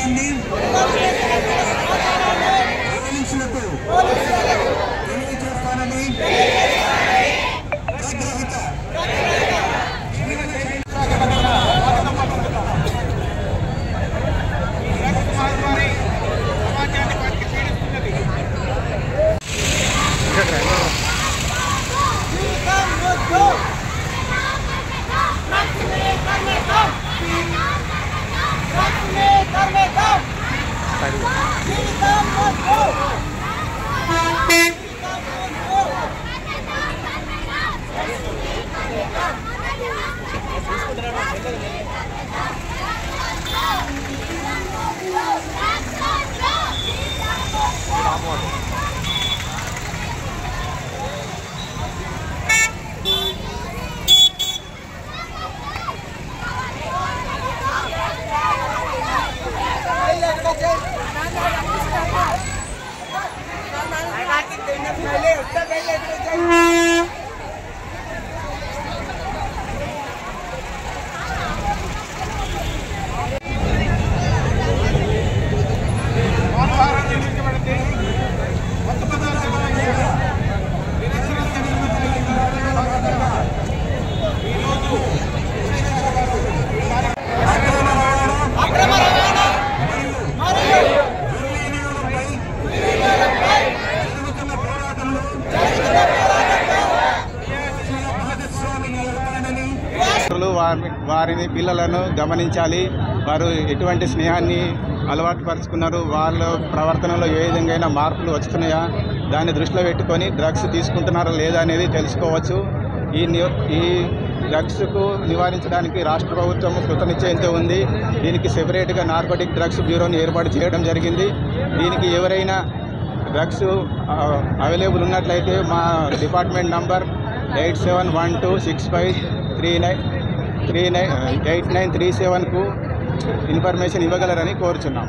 విధానాన్ని పోలీసులకు తెలియజేస్తానని వారిని పిల్లలను గమనించాలి. వారు ఎటువంటి స్నేహాన్ని అలవాటు పరుచుకున్నారు, వాళ్ళ ప్రవర్తనలో ఏ విధంగా మార్పులు వస్తున్నాయా దాన్ని దృష్టిలో పెట్టుకొని డ్రగ్స్ తీసుకుంటున్నారా లేదా అనేది తెలుసుకోవచ్చు. ఈ డ్రగ్స్కు నివారించడానికి రాష్ట్ర ప్రభుత్వం కృతనిశ్చయంతో ఉంది. దీనికి సెపరేట్గా నార్కోటిక్ డ్రగ్స్ బ్యూరోని ఏర్పాటు చేయడం జరిగింది. దీనికి ఎవరైనా డ్రగ్స్ అవైలబుల్ ఉన్నట్లయితే మా డిపార్ట్మెంట్ నంబర్ 871265398937కు ఇన్ఫర్మేషన్ ఇవ్వగలరని కోరుచున్నాం.